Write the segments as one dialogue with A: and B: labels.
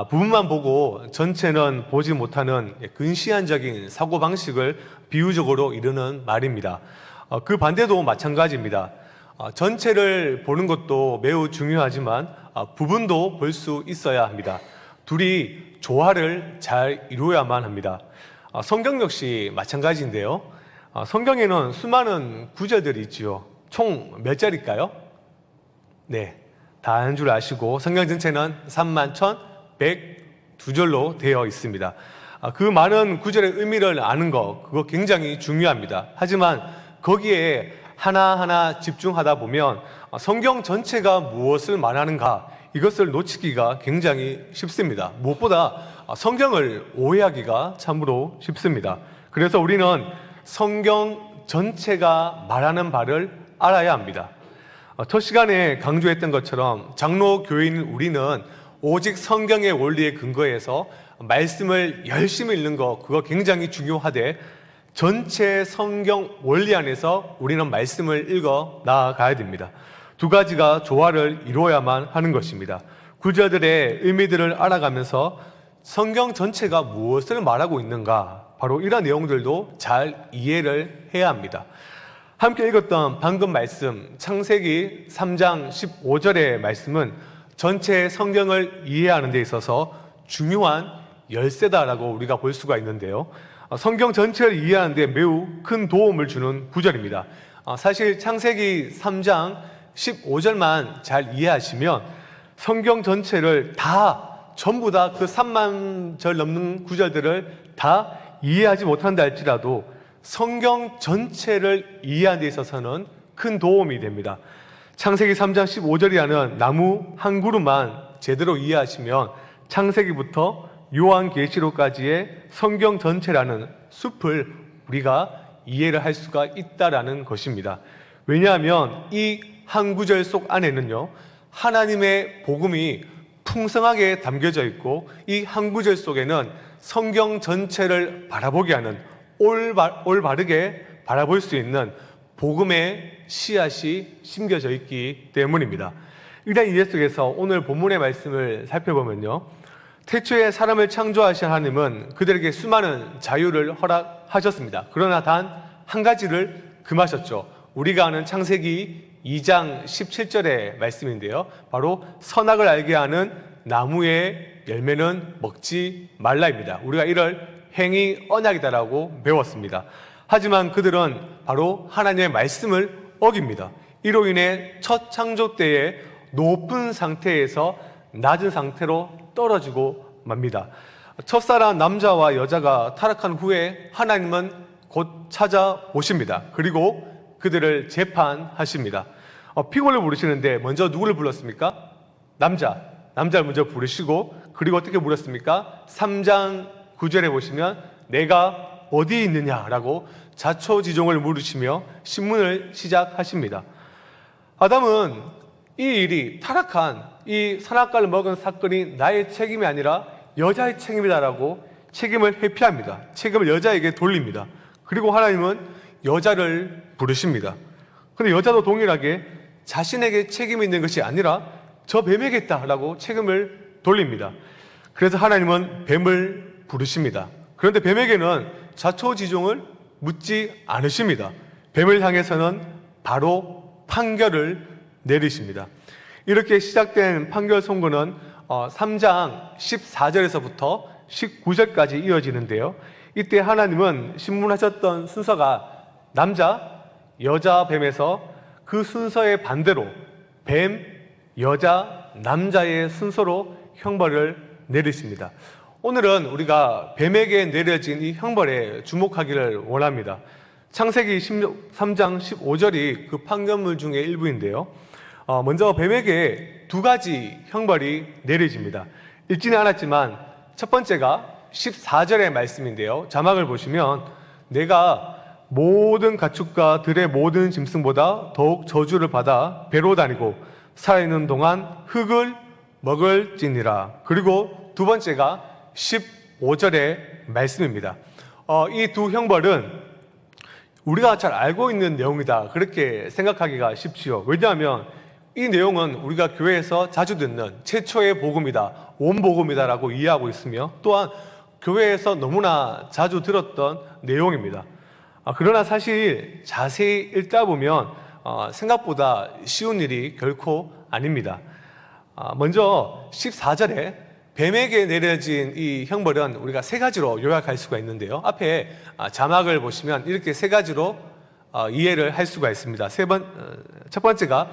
A: 부분만 보고 전체는 보지 못하는 근시안적인 사고방식을 비유적으로 이루는 말입니다. 그 반대도 마찬가지입니다. 전체를 보는 것도 매우 중요하지만 부분도 볼 수 있어야 합니다. 둘이 조화를 잘 이루어야만 합니다. 성경 역시 마찬가지인데요. 성경에는 수많은 구절들이 있지요. 총 몇 절일까요? 네, 다 아는 줄 아시고 성경 전체는 31,102절로 되어 있습니다. 그 많은 구절의 의미를 아는 거, 그거 굉장히 중요합니다. 하지만 거기에 하나하나 집중하다 보면 성경 전체가 무엇을 말하는가, 이것을 놓치기가 굉장히 쉽습니다. 무엇보다 성경을 오해하기가 참으로 쉽습니다. 그래서 우리는 성경 전체가 말하는 바를 알아야 합니다. 첫 시간에 강조했던 것처럼 장로 교인 우리는 오직 성경의 원리에 근거해서 말씀을 열심히 읽는 거, 그거 굉장히 중요하되 전체 성경 원리 안에서 우리는 말씀을 읽어 나아가야 됩니다. 두 가지가 조화를 이루어야만 하는 것입니다. 구절들의 의미들을 알아가면서 성경 전체가 무엇을 말하고 있는가, 바로 이런 내용들도 잘 이해를 해야 합니다. 함께 읽었던 방금 말씀, 창세기 3장 15절의 말씀은 전체 성경을 이해하는 데 있어서 중요한 열쇠다라고 우리가 볼 수가 있는데요. 성경 전체를 이해하는 데 매우 큰 도움을 주는 구절입니다. 사실 창세기 3장 15절만 잘 이해하시면 성경 전체를 전부 다 그 3만 절 넘는 구절들을 다 이해하지 못한다 할지라도 성경 전체를 이해하는 데 있어서는 큰 도움이 됩니다. 창세기 3장 15절이라는 나무 한 그루만 제대로 이해하시면 창세기부터 요한계시록까지의 성경 전체라는 숲을 우리가 이해를 할 수가 있다라는 것입니다. 왜냐하면 이 한 구절 속 안에는요, 하나님의 복음이 풍성하게 담겨져 있고 이 한 구절 속에는 성경 전체를 바라보게 하는, 올바르게 바라볼 수 있는 복음의 씨앗이 심겨져 있기 때문입니다. 이런 이해 속에서 오늘 본문의 말씀을 살펴보면요, 태초에 사람을 창조하신 하나님은 그들에게 수많은 자유를 허락하셨습니다. 그러나 단 한 가지를 금하셨죠. 우리가 아는 창세기 2장 17절의 말씀인데요, 바로 선악을 알게 하는 나무의 열매는 먹지 말라입니다. 우리가 이를 행위 언약이다라고 배웠습니다. 하지만 그들은 바로 하나님의 말씀을 어깁니다. 이로 인해 첫 창조 때에 높은 상태에서 낮은 상태로 떨어지고 맙니다. 첫사람 남자와 여자가 타락한 후에 하나님은 곧 찾아오십니다. 그리고 그들을 재판하십니다. 피고를 부르시는데 먼저 누구를 불렀습니까? 남자를 먼저 부르시고, 그리고 어떻게 부르셨습니까? 3장 9절에 보시면 내가 어디 있느냐라고 자초지종을 물으시며 신문을 시작하십니다. 아담은 이 일이, 타락한 이 선악과를 먹은 사건이 나의 책임이 아니라 여자의 책임이다라고 책임을 회피합니다. 책임을 여자에게 돌립니다. 그리고 하나님은 여자를 부르십니다. 그런데 여자도 동일하게 자신에게 책임이 있는 것이 아니라 저 뱀에게다라고 책임을 돌립니다. 그래서 하나님은 뱀을 부르십니다. 그런데 뱀에게는 자초지종을 묻지 않으십니다. 뱀을 향해서는 바로 판결을 내리십니다. 이렇게 시작된 판결 선고는 3장 14절에서부터 19절까지 이어지는데요. 이때 하나님은 신문하셨던 순서가 남자, 여자 뱀에서 그 순서의 반대로 뱀, 여자, 남자의 순서로 형벌을 내리십니다. 오늘은 우리가 뱀에게 내려진 이 형벌에 주목하기를 원합니다. 창세기 3장 15절이 그 판결문 중의 일부인데요. 먼저 뱀에게 두 가지 형벌이 내려집니다. 읽지는 않았지만 첫 번째가 14절의 말씀인데요. 자막을 보시면 내가 모든 가축과 들의 모든 짐승보다 더욱 저주를 받아 배로 다니고 살아있는 동안 흙을 먹을지니라. 그리고 두 번째가 15절의 말씀입니다. 이 두 형벌은 우리가 잘 알고 있는 내용이다, 그렇게 생각하기가 쉽지요. 왜냐하면 이 내용은 우리가 교회에서 자주 듣는 최초의 복음이다, 원복음이다라고 이해하고 있으며 또한 교회에서 너무나 자주 들었던 내용입니다. 그러나 사실 자세히 읽다 보면 생각보다 쉬운 일이 결코 아닙니다. 먼저 14절에 뱀에게 내려진 이 형벌은 우리가 세 가지로 요약할 수가 있는데요. 앞에 자막을 보시면 이렇게 세 가지로 이해를 할 수가 있습니다. 첫 번째가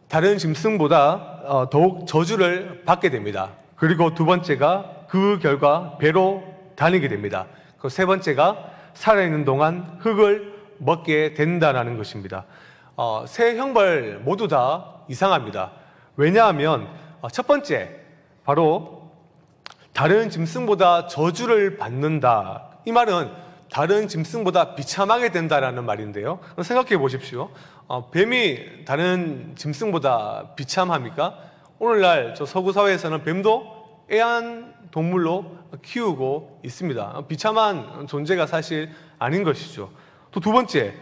A: 다른 짐승보다 더욱 저주를 받게 됩니다. 그리고 두 번째가 그 결과 배로 다니게 됩니다. 그 세 번째가 살아있는 동안 흙을 먹게 된다는 것입니다. 세 형벌 모두 다 이상합니다. 왜냐하면 첫 번째, 바로 다른 짐승보다 저주를 받는다. 이 말은 다른 짐승보다 비참하게 된다라는 말인데요. 생각해 보십시오. 뱀이 다른 짐승보다 비참합니까? 오늘날 저 서구 사회에서는 뱀도 애완동물로 키우고 있습니다. 비참한 존재가 사실 아닌 것이죠. 또 두 번째,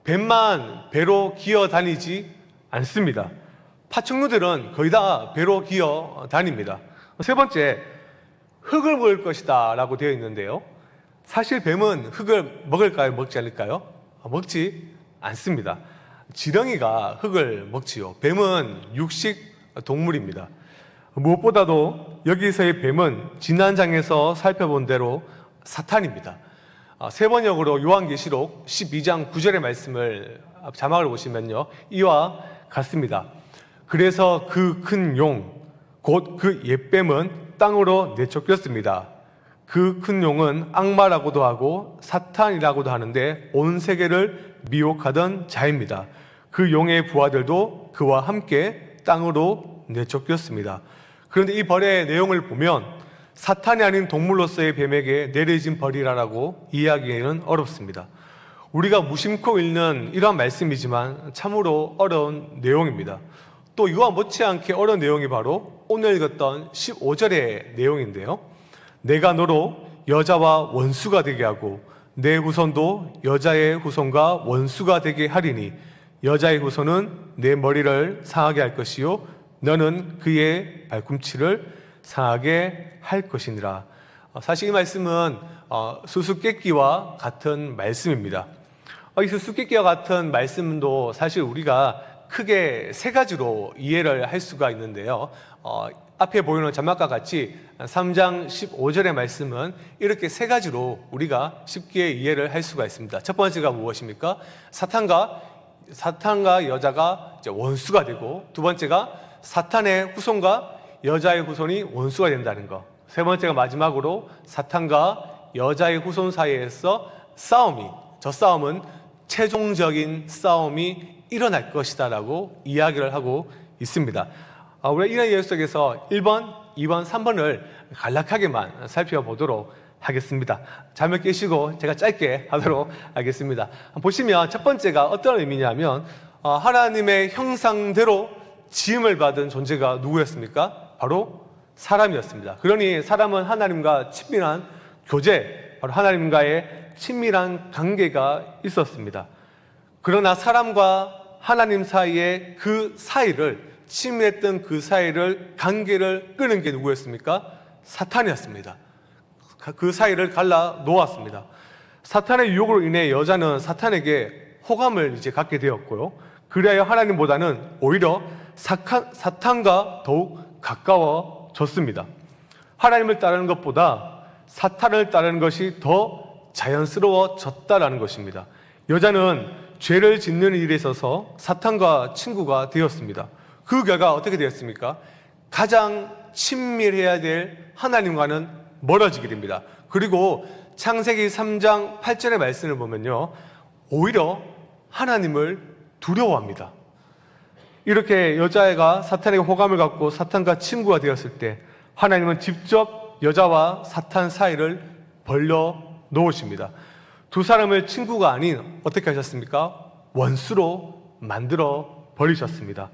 A: 뱀만 배로 기어 다니지 않습니다. 파충류들은 거의 다 배로 기어 다닙니다. 세 번째, 흙을 먹을 것이다 라고 되어 있는데요. 사실 뱀은 흙을 먹을까요? 먹지 않을까요? 먹지 않습니다. 지렁이가 흙을 먹지요. 뱀은 육식 동물입니다. 무엇보다도 여기서의 뱀은 지난 장에서 살펴본 대로 사탄입니다. 세 번역으로 요한계시록 12장 9절의 말씀을 자막을 보시면요, 이와 같습니다. 그래서 그 큰 용, 곧 그 옛뱀은 땅으로 내쫓겼습니다. 그 큰 용은 악마라고도 하고 사탄이라고도 하는데 온 세계를 미혹하던 자입니다. 그 용의 부하들도 그와 함께 땅으로 내쫓겼습니다. 그런데 이 벌의 내용을 보면 사탄이 아닌 동물로서의 뱀에게 내려진 벌이라고 이해하기에는 어렵습니다. 우리가 무심코 읽는 이러한 말씀이지만 참으로 어려운 내용입니다. 또 이와 못지않게 어려운 내용이 바로 오늘 읽었던 15절의 내용인데요. 내가 너로 여자와 원수가 되게 하고 내 후손도 여자의 후손과 원수가 되게 하리니 여자의 후손은 내 머리를 상하게 할 것이요 너는 그의 발꿈치를 상하게 할 것이니라. 사실 이 말씀은 수수께끼와 같은 말씀입니다. 이 수수께끼와 같은 말씀도 사실 우리가 크게 세 가지로 이해를 할 수가 있는데요. 앞에 보이는 자막과 같이 3장 15절의 말씀은 이렇게 세 가지로 우리가 쉽게 이해를 할 수가 있습니다. 첫 번째가 무엇입니까? 사탄과 여자가 이제 원수가 되고, 두 번째가 사탄의 후손과 여자의 후손이 원수가 된다는 것. 세 번째가 마지막으로 사탄과 여자의 후손 사이에서 저 싸움은 최종적인 싸움이 일어날 것이다 라고 이야기를 하고 있습니다. 우리가 이런 이야기 속에서 1번, 2번, 3번을 간략하게만 살펴보도록 하겠습니다. 잠을 깨시고 제가 짧게 하도록 하겠습니다. 보시면 첫 번째가 어떤 의미냐면 하나님의 형상대로 지음을 받은 존재가 누구였습니까? 바로 사람이었습니다. 그러니 사람은 하나님과 친밀한 교제, 바로 하나님과의 친밀한 관계가 있었습니다. 그러나 사람과 하나님 사이의 그 사이를, 친밀했던 그 사이를, 관계를 끄는 게 누구였습니까? 사탄이었습니다. 그 사이를 갈라 놓았습니다. 사탄의 유혹으로 인해 여자는 사탄에게 호감을 이제 갖게 되었고요. 그리하여 하나님보다는 오히려 사탄과 더욱 가까워졌습니다. 하나님을 따르는 것보다 사탄을 따르는 것이 더 자연스러워졌다라는 것입니다. 여자는 죄를 짓는 일에 있어서 사탄과 친구가 되었습니다. 그 결과 어떻게 되었습니까? 가장 친밀해야 될 하나님과는 멀어지게 됩니다. 그리고 창세기 3장 8절의 말씀을 보면요, 오히려 하나님을 두려워합니다. 이렇게 여자애가 사탄에게 호감을 갖고 사탄과 친구가 되었을 때 하나님은 직접 여자와 사탄 사이를 벌려 놓으십니다. 두 사람을 친구가 아닌 어떻게 하셨습니까? 원수로 만들어 버리셨습니다.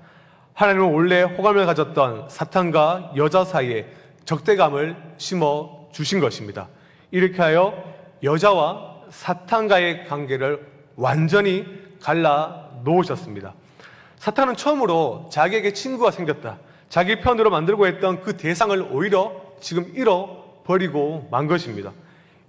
A: 하나님은 원래 호감을 가졌던 사탄과 여자 사이에 적대감을 심어 주신 것입니다. 이렇게 하여 여자와 사탄과의 관계를 완전히 갈라 놓으셨습니다. 사탄은 처음으로 자기에게 친구가 생겼다, 자기 편으로 만들고 했던 그 대상을 오히려 지금 잃어버리고 만 것입니다.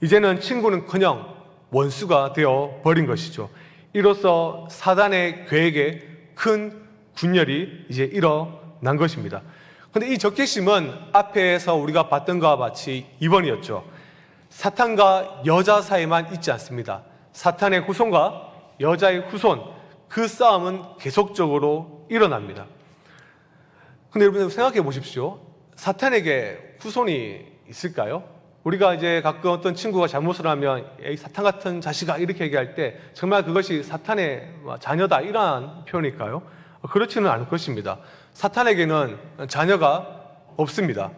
A: 이제는 친구는커녕 원수가 되어 버린 것이죠. 이로써 사단의 계획에 큰 군열이 이제 일어난 것입니다. 그런데 이 적개심은 앞에서 우리가 봤던 것과 같이 2번이었죠. 사탄과 여자 사이만 있지 않습니다. 사탄의 후손과 여자의 후손, 그 싸움은 계속적으로 일어납니다. 근데 여러분 생각해 보십시오. 사탄에게 후손이 있을까요? 우리가 이제 가끔 어떤 친구가 잘못을 하면 에이 사탄 같은 자식아 이렇게 얘기할 때 정말 그것이 사탄의 자녀다 이러한 표현일까요? 그렇지는 않을 것입니다. 사탄에게는 자녀가 없습니다.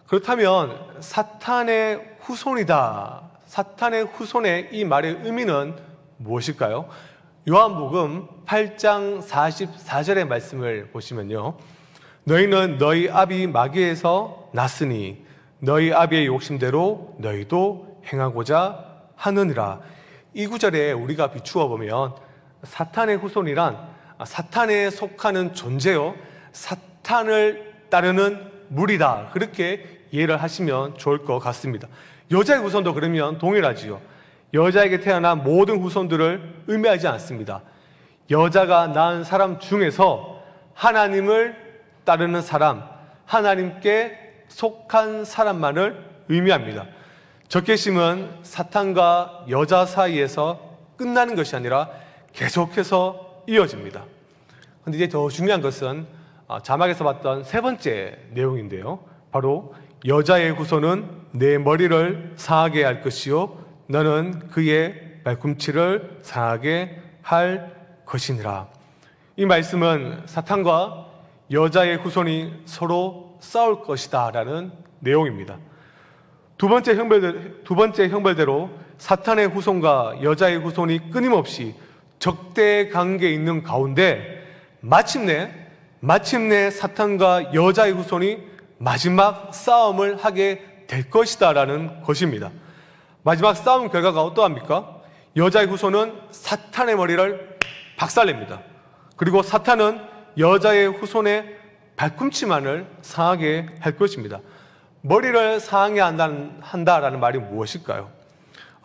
A: 그렇다면 사탄의 후손이다, 사탄의 후손의 이 말의 의미는 무엇일까요? 요한복음 8장 44절의 말씀을 보시면요, 너희는 너희 아비 마귀에서 났으니 너희 아비의 욕심대로 너희도 행하고자 하느니라. 이 구절에 우리가 비추어 보면 사탄의 후손이란 사탄에 속하는 존재요, 사탄을 따르는 무리다, 그렇게 이해를 하시면 좋을 것 같습니다. 여자의 후손도 그러면 동일하지요. 여자에게 태어난 모든 후손들을 의미하지 않습니다. 여자가 낳은 사람 중에서 하나님을 따르는 사람, 하나님께 속한 사람만을 의미합니다. 적개심은 사탄과 여자 사이에서 끝나는 것이 아니라 계속해서 이어집니다. 그런데 이제 더 중요한 것은 자막에서 봤던 세 번째 내용인데요, 바로 여자의 후손은 내 머리를 상하게 할 것이요 너는 그의 발꿈치를 상하게 할 것이니라. 이 말씀은 사탄과 여자의 후손이 서로 싸울 것이다 라는 내용입니다. 두 번째 형벌대로 사탄의 후손과 여자의 후손이 끊임없이 적대 관계에 있는 가운데 마침내 사탄과 여자의 후손이 마지막 싸움을 하게 될 것이다 라는 것입니다. 마지막 싸움 결과가 어떠합니까? 여자의 후손은 사탄의 머리를 박살냅니다. 그리고 사탄은 여자의 후손의 발꿈치만을 상하게 할 것입니다. 머리를 상하게 한다라는 말이 무엇일까요?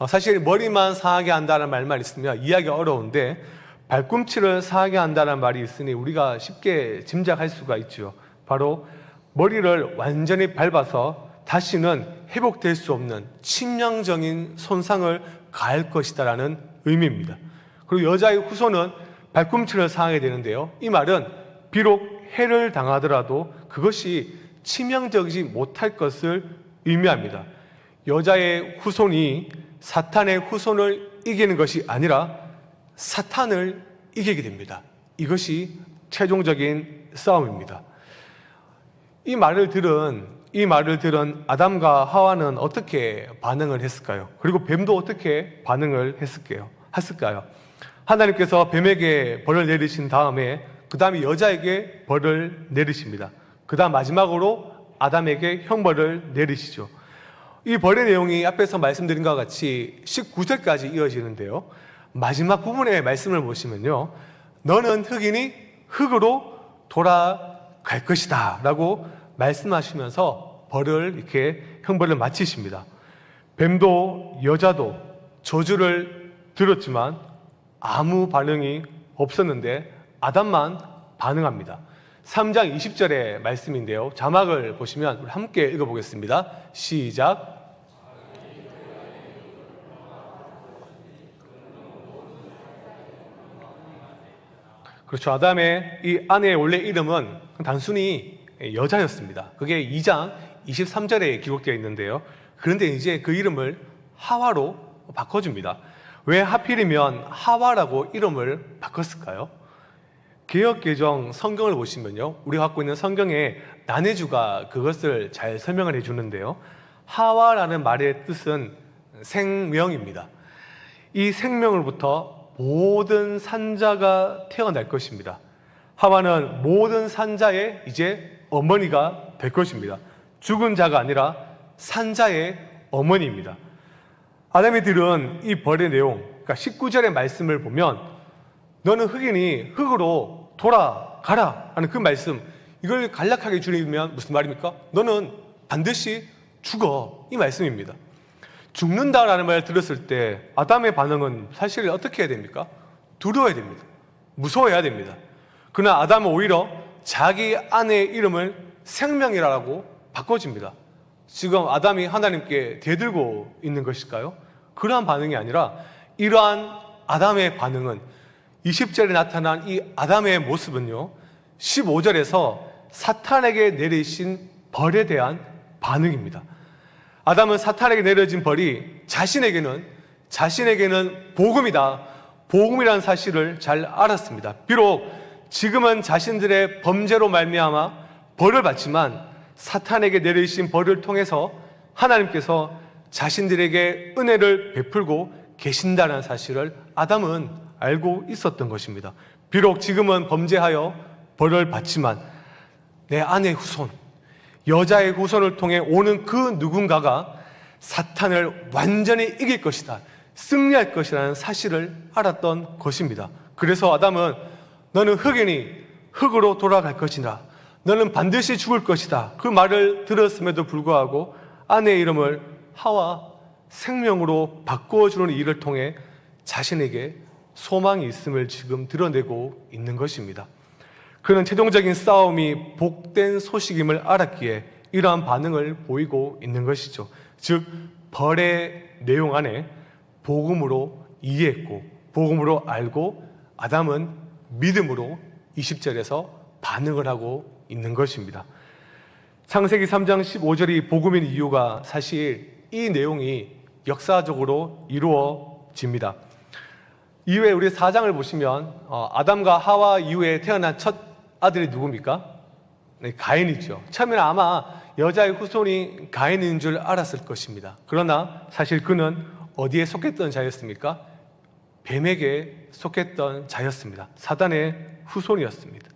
A: 사실 머리만 상하게 한다는 말만 있으면 이해하기가 어려운데 발꿈치를 상하게 한다는 말이 있으니 우리가 쉽게 짐작할 수가 있죠. 바로 머리를 완전히 밟아서 다시는 회복될 수 없는 치명적인 손상을 가할 것이다라는 의미입니다. 그리고 여자의 후손은 발꿈치를 상하게 되는데요, 이 말은 비록 해를 당하더라도 그것이 치명적이지 못할 것을 의미합니다. 여자의 후손이 사탄의 후손을 이기는 것이 아니라 사탄을 이기게 됩니다. 이것이 최종적인 싸움입니다. 이 말을 들은 아담과 하와는 어떻게 반응을 했을까요? 그리고 뱀도 어떻게 반응을 했을까요? 하나님께서 뱀에게 벌을 내리신 다음에 그 다음에 여자에게 벌을 내리십니다. 그 다음 마지막으로 아담에게 형벌을 내리시죠. 이 벌의 내용이 앞에서 말씀드린 것과 같이 19절까지 이어지는데요, 마지막 부분의 말씀을 보시면요, 너는 흙이니 흙으로 돌아갈 것이다 라고 말씀하시면서 형벌을 마치십니다. 뱀도 여자도 저주를 들었지만 아무 반응이 없었는데 아담만 반응합니다. 3장 20절의 말씀인데요, 자막을 보시면 우리 함께 읽어보겠습니다. 시작. 그렇죠. 아담의 이 아내의 원래 이름은 단순히 여자였습니다. 그게 2장 23절에 기록되어 있는데요, 그런데 이제 그 이름을 하와로 바꿔줍니다. 왜 하필이면 하와라고 이름을 바꿨을까요? 개역개정 성경을 보시면요, 우리가 갖고 있는 성경에 난해주가 그것을 잘 설명을 해주는데요, 하와라는 말의 뜻은 생명입니다. 이 생명으로부터 모든 산자가 태어날 것입니다. 하와는 모든 산자의 이제 어머니가 될 것입니다. 죽은 자가 아니라 산자의 어머니입니다. 아담이 들은 이 벌의 내용, 그러니까 19절의 말씀을 보면 너는 흙이니 흙으로 돌아가라 하는 그 말씀, 이걸 간략하게 줄이면 무슨 말입니까? 너는 반드시 죽어, 이 말씀입니다. 죽는다라는 말을 들었을 때 아담의 반응은 사실 어떻게 해야 됩니까? 두려워야 됩니다. 무서워해야 됩니다. 그러나 아담은 오히려 자기 아내의 이름을 생명이라고 바꿔줍니다. 지금 아담이 하나님께 대들고 있는 것일까요? 그러한 반응이 아니라 이러한 아담의 반응은 20절에 나타난 이 아담의 모습은요, 15절에서 사탄에게 내리신 벌에 대한 반응입니다. 아담은 사탄에게 내려진 벌이 자신에게는 복음이다, 복음이라는 사실을 잘 알았습니다. 비록 지금은 자신들의 범죄로 말미암아 벌을 받지만 사탄에게 내리신 벌을 통해서 하나님께서 자신들에게 은혜를 베풀고 계신다는 사실을 아담은 알고 있었던 것입니다. 비록 지금은 범죄하여 벌을 받지만 내 아내의 후손, 여자의 후손을 통해 오는 그 누군가가 사탄을 완전히 이길 것이다, 승리할 것이라는 사실을 알았던 것입니다. 그래서 아담은 너는 흙이니 흙으로 돌아갈 것이다, 너는 반드시 죽을 것이다, 그 말을 들었음에도 불구하고 아내의 이름을 하와, 생명으로 바꿔주는 일을 통해 자신에게 소망이 있음을 지금 드러내고 있는 것입니다. 그는 최종적인 싸움이 복된 소식임을 알았기에 이러한 반응을 보이고 있는 것이죠. 즉, 벌의 내용 안에 복음으로 이해했고 복음으로 알고 아담은 믿음으로 20절에서 반응을 하고 있는 것입니다. 창세기 3장 15절이 복음인 이유가 사실 이 내용이 역사적으로 이루어집니다. 이후에 우리 4장을 보시면 아담과 하와 이후에 태어난 첫 아들이 누굽니까? 네, 가인이죠. 처음에는 아마 여자의 후손이 가인인 줄 알았을 것입니다. 그러나 사실 그는 어디에 속했던 자였습니까? 뱀에게 속했던 자였습니다. 사단의 후손이었습니다.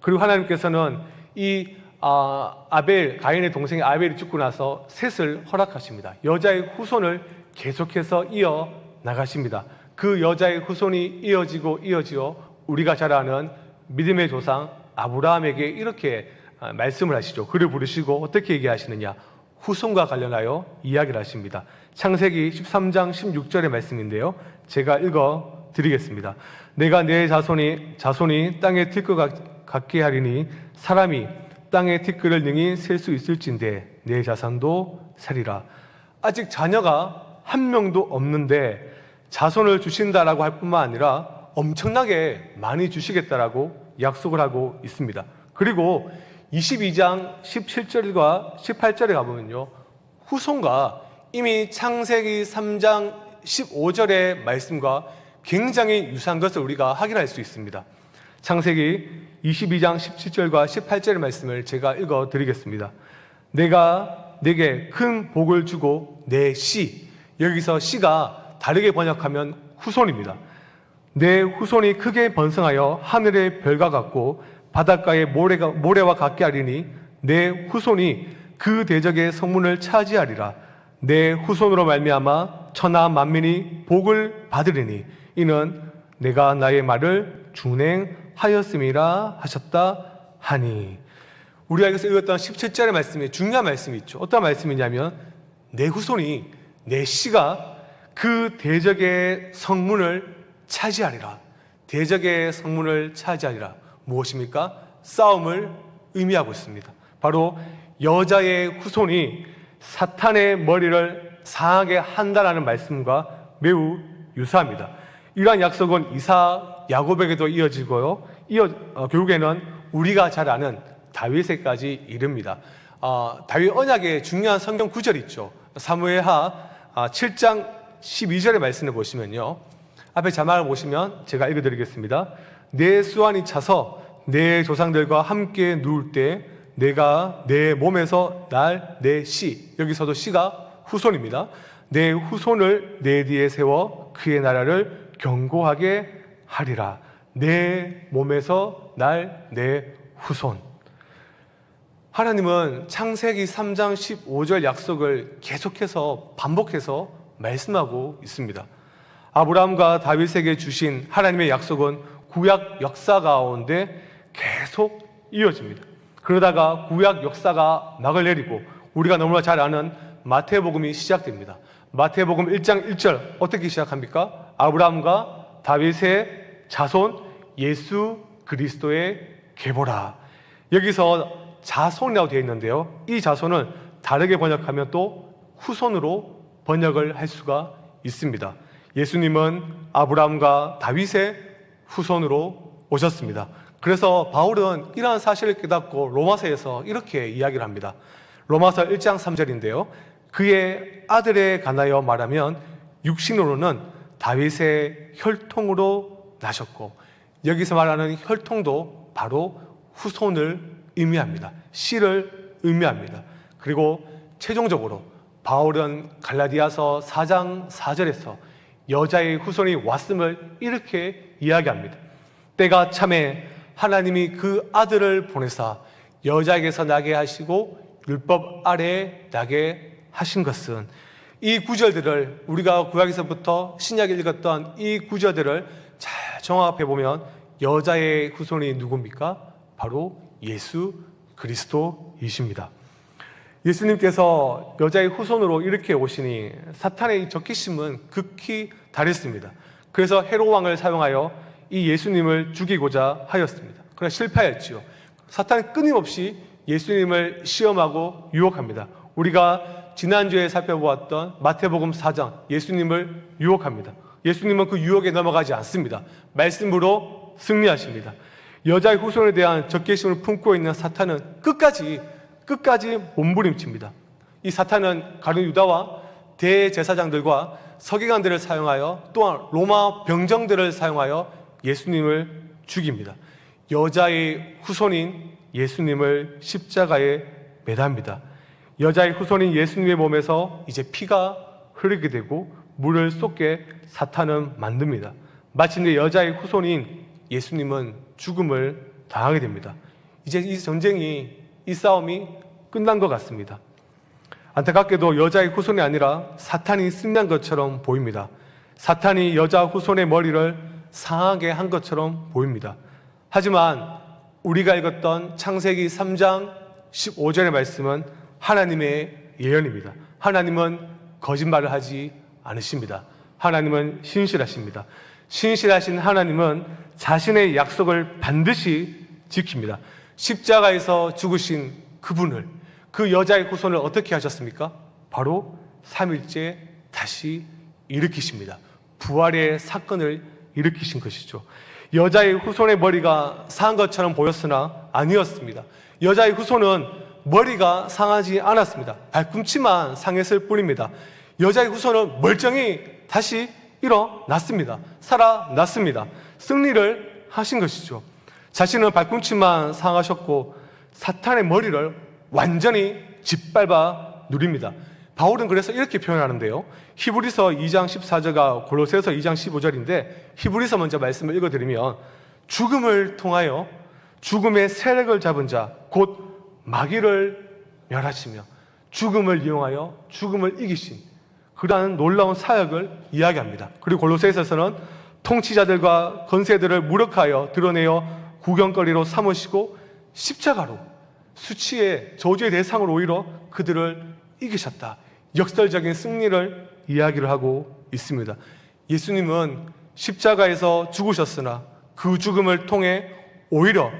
A: 그리고 하나님께서는 이 가인의 동생이 아벨이 죽고 나서 셋을 허락하십니다. 여자의 후손을 계속해서 이어 나가십니다. 그 여자의 후손이 이어지고 우리가 잘 아는 믿음의 조상 아브라함에게 이렇게 말씀을 하시죠. 그를 부르시고 어떻게 얘기하시느냐? 후손과 관련하여 이야기를 하십니다. 창세기 13장 16절의 말씀인데요, 제가 읽어 드리겠습니다. 내가 내 자손이 땅의 티끌 같게 하리니 사람이 땅의 티끌을 능히 셀 수 있을진데 내 자손도 세리라. 아직 자녀가 한 명도 없는데 자손을 주신다라고 할 뿐만 아니라 엄청나게 많이 주시겠다라고 약속을 하고 있습니다. 그리고 22장 17절과 18절에 가보면요, 후손과 이미 창세기 3장 15절의 말씀과 굉장히 유사한 것을 우리가 확인할 수 있습니다. 창세기 22장 17절과 18절의 말씀을 제가 읽어 드리겠습니다. 내가 내게 큰 복을 주고 내 씨, 여기서 씨가 다르게 번역하면 후손입니다. 내 후손이 크게 번성하여 하늘의 별과 같고 바닷가의 모래와 같게 하리니 내 후손이 그 대적의 성문을 차지하리라. 내 후손으로 말미암아 천하 만민이 복을 받으리니 이는 내가 나의 말을 준행하였음이라 하셨다 하니. 우리가 여기서 읽었던 17절의 말씀에 중요한 말씀이 있죠. 어떤 말씀이냐면 내 후손이, 내 씨가 그 대적의 성문을 차지하리라. 대적의 성문을 차지하리라. 무엇입니까? 싸움을 의미하고 있습니다. 바로 여자의 후손이 사탄의 머리를 상하게 한다라는 말씀과 매우 유사합니다. 이러한 약속은 이삭, 야곱에게도 이어지고요, 결국에는 우리가 잘 아는 다윗에까지 이릅니다. 다윗 언약의 중요한 성경 구절이 있죠. 사무엘하 7장 12절의 말씀을 보시면요, 앞에 자막을 보시면 제가 읽어드리겠습니다. 내 수완이 차서 내 조상들과 함께 누울 때 내가 내 몸에서 내 씨, 여기서도 씨가 후손입니다. 내 후손을 내 뒤에 세워 그의 나라를 견고하게 하리라. 내 몸에서 내 후손. 하나님은 창세기 3장 15절 약속을 계속해서 반복해서 말씀하고 있습니다. 아브라함과 다윗에게 주신 하나님의 약속은 구약 역사 가운데 계속 이어집니다. 그러다가 구약 역사가 막을 내리고 우리가 너무나 잘 아는 마태복음이 시작됩니다. 마태복음 1장 1절 어떻게 시작합니까? 아브라함과 다윗의 자손 예수 그리스도의 계보라. 여기서 자손이라고 되어 있는데요. 이 자손은 다르게 번역하면 또 후손으로 번역을 할 수가 있습니다. 예수님은 아브라함과 다윗의 후손으로 오셨습니다. 그래서 바울은 이러한 사실을 깨닫고 로마서에서 이렇게 이야기를 합니다. 로마서 1장 3절인데요. 그의 아들에 관하여 말하면 육신으로는 다윗의 혈통으로 나셨고, 여기서 말하는 혈통도 바로 후손을 의미합니다. 씨를 의미합니다. 그리고 최종적으로 바울은 갈라디아서 4장 4절에서 여자의 후손이 왔음을 이렇게 이야기합니다. 때가 참에 하나님이 그 아들을 보내사 여자에게서 나게 하시고 율법 아래에 나게 하신 것은, 이 구절들을 우리가 구약에서부터 신약에 읽었던 이 구절들을 잘 종합해 보면 여자의 후손이 누굽니까? 바로 예수 그리스도이십니다. 예수님께서 여자의 후손으로 이렇게 오시니 사탄의 이 적개심은 극히 다했습니다. 그래서 헤롯 왕을 사용하여 이 예수님을 죽이고자 하였습니다. 그러나 실패하였지요. 사탄은 끊임없이 예수님을 시험하고 유혹합니다. 우리가 지난주에 살펴보았던 마태복음 4장 예수님을 유혹합니다. 예수님은 그 유혹에 넘어가지 않습니다. 말씀으로 승리하십니다. 여자의 후손에 대한 적개심을 품고 있는 사탄은 끝까지 몸부림칩니다. 이 사탄은 가룟 유다와 대제사장들과 서기관들을 사용하여 또한 로마 병정들을 사용하여 예수님을 죽입니다. 여자의 후손인 예수님을 십자가에 매답니다. 여자의 후손인 예수님의 몸에서 이제 피가 흐르게 되고 물을 쏟게 사탄은 만듭니다. 마침내 여자의 후손인 예수님은 죽음을 당하게 됩니다. 이제 이 전쟁이, 이 싸움이 끝난 것 같습니다. 안타깝게도 여자의 후손이 아니라 사탄이 승리한 것처럼 보입니다. 사탄이 여자 후손의 머리를 상하게 한 것처럼 보입니다. 하지만 우리가 읽었던 창세기 3장 15절의 말씀은 하나님의 예언입니다. 하나님은 거짓말을 하지 않으십니다. 하나님은 신실하십니다. 신실하신 하나님은 자신의 약속을 반드시 지킵니다. 십자가에서 죽으신 그분을, 그 여자의 후손을 어떻게 하셨습니까? 바로 3일째 다시 일으키십니다. 부활의 사건을 일으키신 것이죠. 여자의 후손의 머리가 상한 것처럼 보였으나 아니었습니다. 여자의 후손은 머리가 상하지 않았습니다. 발꿈치만 상했을 뿐입니다. 여자의 후손은 멀쩡히 다시 일어났습니다. 살아났습니다. 승리를 하신 것이죠. 자신은 발꿈치만 상하셨고 사탄의 머리를 완전히 짓밟아 누립니다. 바울은 그래서 이렇게 표현하는데요. 히브리서 2장 14절과 골로새서 2장 15절인데 히브리서 먼저 말씀을 읽어드리면, 죽음을 통하여 죽음의 세력을 잡은 자 곧 마귀를 멸하시며 죽음을 이용하여 죽음을 이기신 그러한 놀라운 사역을 이야기합니다. 그리고 골로새서는 통치자들과 권세들을 무력하여 드러내어 구경거리로 삼으시고 십자가로 수치의 저주의 대상으로 오히려 그들을 이기셨다. 역설적인 승리를 이야기를 하고 있습니다. 예수님은 십자가에서 죽으셨으나 그 죽음을 통해 오히려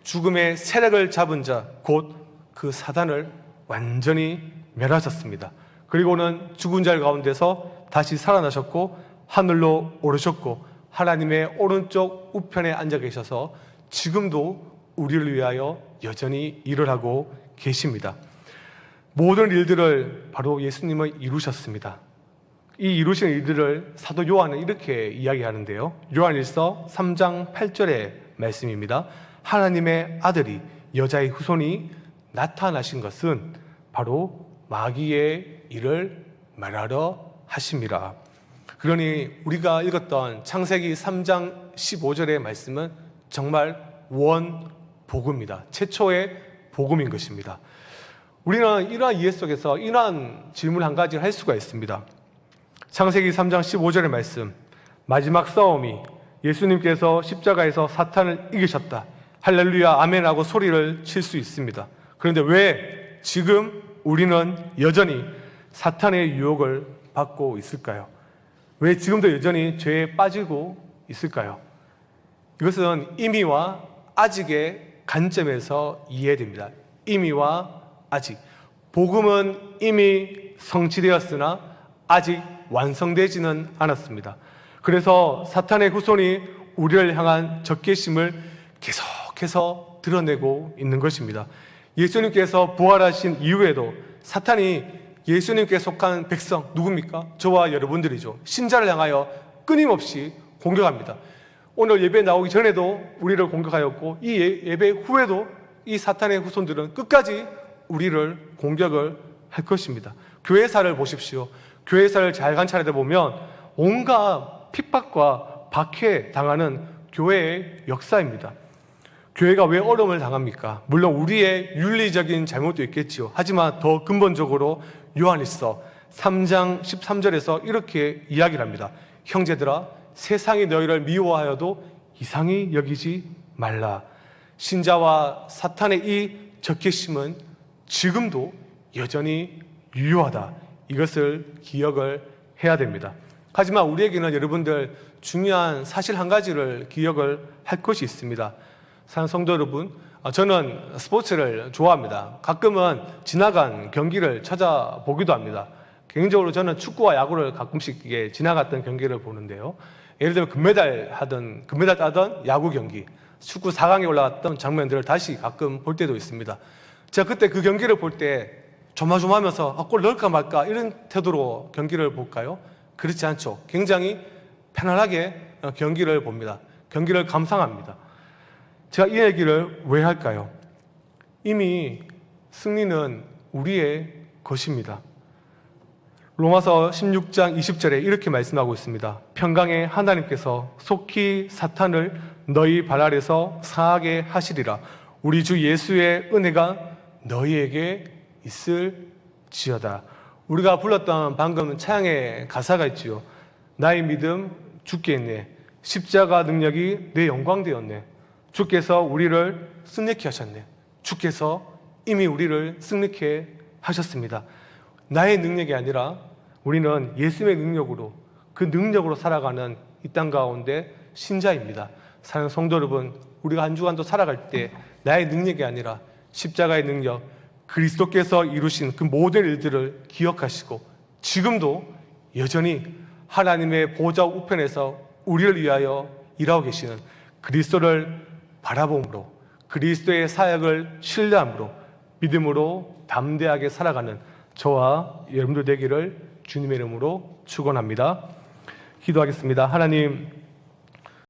A: 죽음의 세력을 잡은 자 곧 그 사단을 완전히 멸하셨습니다. 그리고는 죽은 자 가운데서 다시 살아나셨고 하늘로 오르셨고 하나님의 오른쪽 우편에 앉아 계셔서 지금도 우리를 위하여 여전히 일을 하고 계십니다. 모든 일들을 바로 예수님은 이루셨습니다. 이 이루신 일들을 사도 요한은 이렇게 이야기하는데요. 요한일서 3장 8절의 말씀입니다. 하나님의 아들이 여자의 후손이 나타나신 것은 바로 마귀의 일을 말하러 하심이라. 그러니 우리가 읽었던 창세기 3장 15절의 말씀은 정말 원복음입니다. 최초의 복음인 것입니다. 우리는 이러한 이해 속에서 이러한 질문 한 가지를 할 수가 있습니다. 창세기 3장 15절의 말씀, 마지막 싸움이 예수님께서 십자가에서 사탄을 이기셨다. 할렐루야 아멘하고 소리를 칠 수 있습니다. 그런데 왜 지금 우리는 여전히 사탄의 유혹을 받고 있을까요? 왜 지금도 여전히 죄에 빠지고 있을까요? 이것은 이미와 아직의 관점에서 이해됩니다. 이미와 아직. 복음은 이미 성취되었으나 아직 완성되지는 않았습니다. 그래서 사탄의 후손이 우리를 향한 적개심을 계속해서 드러내고 있는 것입니다. 예수님께서 부활하신 이후에도 사탄이 예수님께 속한 백성 누굽니까? 저와 여러분들이죠. 신자를 향하여 끊임없이 공격합니다. 오늘 예배 나오기 전에도 우리를 공격하였고 이 예배 후에도 이 사탄의 후손들은 끝까지 우리를 공격을 할 것입니다. 교회사를 보십시오. 교회사를 잘 관찰하다 보면 온갖 핍박과 박해 당하는 교회의 역사입니다. 교회가 왜 어려움을 당합니까? 물론 우리의 윤리적인 잘못도 있겠지요. 하지만 더 근본적으로 요한일서 3장 13절에서 이렇게 이야기를 합니다. 형제들아, 세상이 너희를 미워하여도 이상히 여기지 말라. 신자와 사탄의 이 적개심은 지금도 여전히 유효하다. 이것을 기억을 해야 됩니다. 하지만 우리에게는 여러분들 중요한 사실 한 가지를 기억을 할 것이 있습니다. 사랑하는 성도 여러분, 저는 스포츠를 좋아합니다. 가끔은 지나간 경기를 찾아보기도 합니다. 개인적으로 저는 축구와 야구를 가끔씩 지나갔던 경기를 보는데요. 예를 들면 금메달 따던 야구 경기, 축구 4강에 올라갔던 장면들을 다시 가끔 볼 때도 있습니다. 제가 그때 그 경기를 볼 때 조마조마하면서 골 넣을까 말까 이런 태도로 경기를 볼까요? 그렇지 않죠. 굉장히 편안하게 경기를 봅니다. 경기를 감상합니다. 제가 이 얘기를 왜 할까요? 이미 승리는 우리의 것입니다. 로마서 16장 20절에 이렇게 말씀하고 있습니다. 평강의 하나님께서 속히 사탄을 너희 발 아래서 상하게 하시리라. 우리 주 예수의 은혜가 너희에게 있을지어다. 우리가 불렀던 방금 찬양의 가사가 있지요. 나의 믿음 주께 있네. 십자가 능력이 내 영광 되었네. 주께서 우리를 승리케 하셨네. 주께서 이미 우리를 승리케 하셨습니다. 나의 능력이 아니라 우리는 예수의 능력으로, 그 능력으로 살아가는 이 땅 가운데 신자입니다. 사랑하는 성도 여러분, 우리가 한 주간도 살아갈 때 나의 능력이 아니라 십자가의 능력, 그리스도께서 이루신 그 모든 일들을 기억하시고 지금도 여전히 하나님의 보좌 우편에서 우리를 위하여 일하고 계시는 그리스도를 바라봄으로, 그리스도의 사역을 신뢰함으로, 믿음으로 담대하게 살아가는 저와 여러분들 되기를 주님의 이름으로 축원합니다. 기도하겠습니다. 하나님,